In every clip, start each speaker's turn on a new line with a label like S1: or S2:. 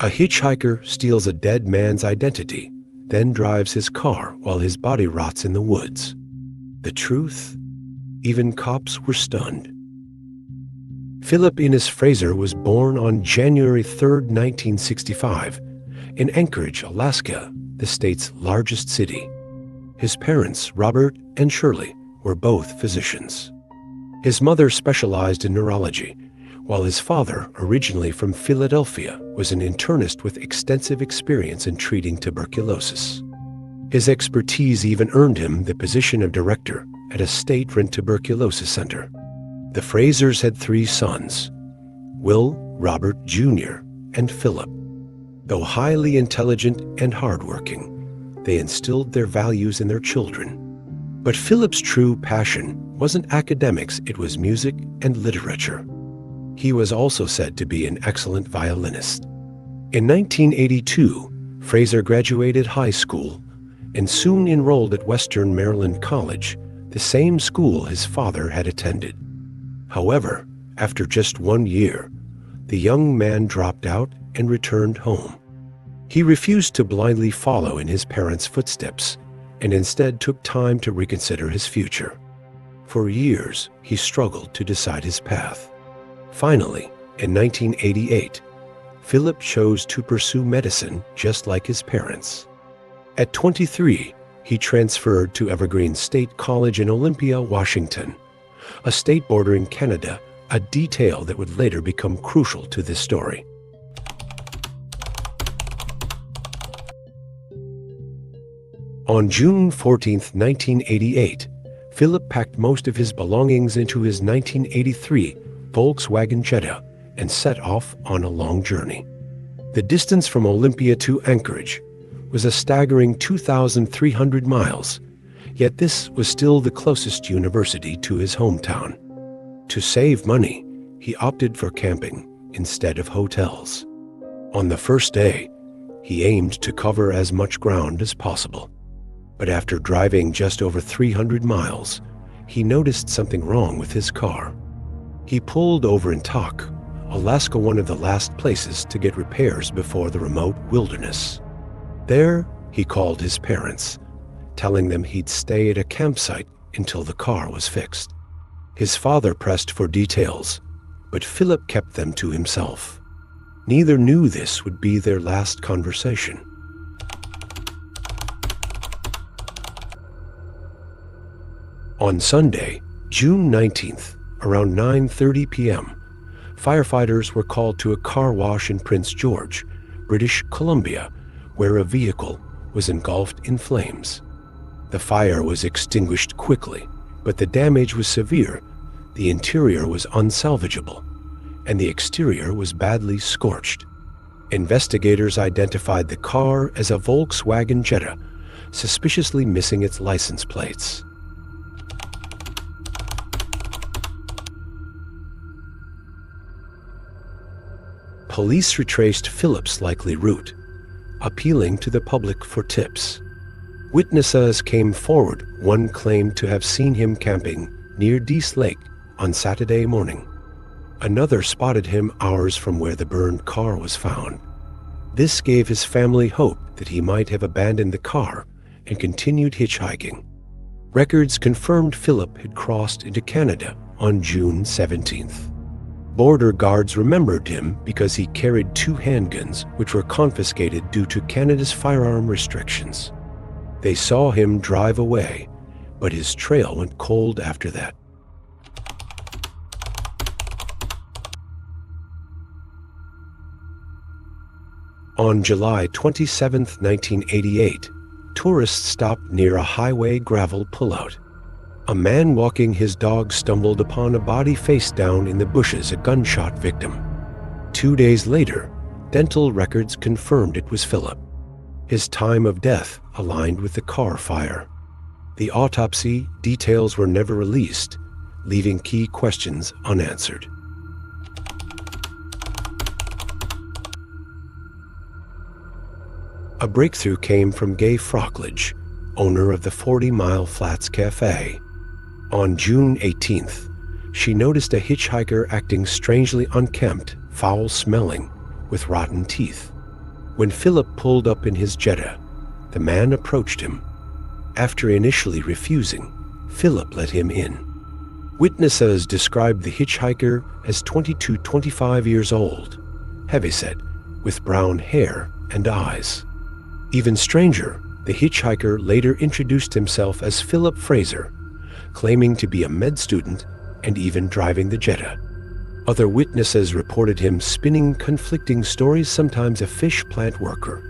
S1: A hitchhiker steals a dead man's identity, then drives his car while his body rots in the woods. The truth? Even cops were stunned. Philip Innes Fraser was born on January 3, 1965, in Anchorage, Alaska, the state's largest city. His parents, Robert and Shirley, were both physicians. His mother specialized in neurology, while his father, originally from Philadelphia, was an internist with extensive experience in treating tuberculosis. His expertise even earned him the position of director at a state-run tuberculosis center. The Frasers had 3 sons, Will, Robert Jr., and Philip. Though highly intelligent and hardworking, they instilled their values in their children. But Philip's true passion wasn't academics, it was music and literature. He was also said to be an excellent violinist. In 1982, Fraser graduated high school and soon enrolled at Western Maryland College, the same school his father had attended. However, after just 1 year, the young man dropped out and returned home. He refused to blindly follow in his parents' footsteps and instead took time to reconsider his future. For years, he struggled to decide his path. Finally, in 1988, Philip chose to pursue medicine just like his parents. At 23, he transferred to Evergreen State College in Olympia, Washington, a state bordering Canada, a detail that would later become crucial to this story. On June 14, 1988, Philip packed most of his belongings into his 1983 Volkswagen Jetta and set off on a long journey. The distance from Olympia to Anchorage was a staggering 2,300 miles, yet this was still the closest university to his hometown. To save money, he opted for camping instead of hotels. On the first day, he aimed to cover as much ground as possible. But after driving just over 300 miles, he noticed something wrong with his car. He pulled over in Tok, Alaska, one of the last places to get repairs before the remote wilderness. There, he called his parents, telling them he'd stay at a campsite until the car was fixed. His father pressed for details, but Philip kept them to himself. Neither knew this would be their last conversation. On Sunday, June 19th, around 9:30 p.m., firefighters were called to a car wash in Prince George, British Columbia, where a vehicle was engulfed in flames. The fire was extinguished quickly, but the damage was severe. The interior was unsalvageable, and the exterior was badly scorched. Investigators identified the car as a Volkswagen Jetta, suspiciously missing its license plates. Police retraced Philip's likely route, appealing to the public for tips. Witnesses came forward. One claimed to have seen him camping near Dease Lake on Saturday morning. Another spotted him hours from where the burned car was found. This gave his family hope that he might have abandoned the car and continued hitchhiking. Records confirmed Philip had crossed into Canada on June 17th. Border guards remembered him because he carried 2 handguns, which were confiscated due to Canada's firearm restrictions. They saw him drive away, but his trail went cold after that. On July 27, 1988, tourists stopped near a highway gravel pullout. A man walking his dog stumbled upon a body face down in the bushes, a gunshot victim. 2 days later, dental records confirmed it was Philip. His time of death aligned with the car fire. The autopsy details were never released, leaving key questions unanswered. A breakthrough came from Gay Frockledge, owner of the 40 Mile Flats Cafe. On June 18th, she noticed a hitchhiker acting strangely unkempt, foul-smelling, with rotten teeth. When Philip pulled up in his Jetta, the man approached him. After initially refusing, Philip let him in. Witnesses described the hitchhiker as 25 years old, heavyset, with brown hair and eyes. Even stranger, the hitchhiker later introduced himself as Philip Fraser, claiming to be a med student and even driving the Jetta. Other witnesses reported him spinning conflicting stories, sometimes a fish plant worker,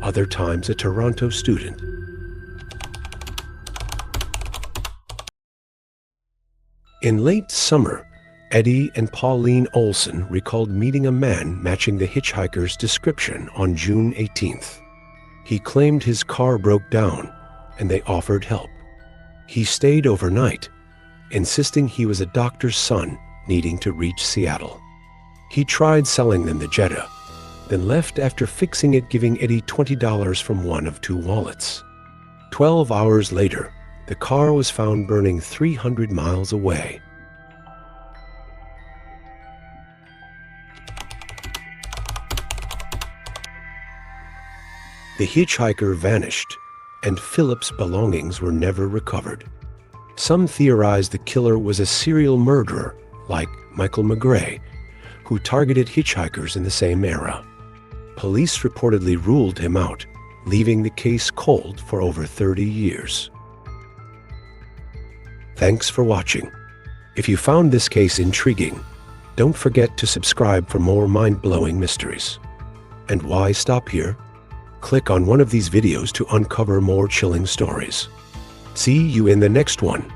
S1: other times a Toronto student. In late summer, Eddie and Pauline Olson recalled meeting a man matching the hitchhiker's description on June 18th. He claimed his car broke down, and they offered help. He stayed overnight, insisting he was a doctor's son needing to reach Seattle. He tried selling them the Jetta, then left after fixing it, giving Eddie $20 from one of two wallets. 12 hours later, the car was found burning 300 miles away. The hitchhiker vanished, and Philip's belongings were never recovered. Some theorized the killer was a serial murderer like Michael McGray, who targeted hitchhikers in the same era. Police reportedly ruled him out, leaving the case cold for over 30 years. Thanks for watching. If you found this case intriguing, don't forget to subscribe for more mind-blowing mysteries. And why stop here? Click on one of these videos to uncover more chilling stories. See you in the next one.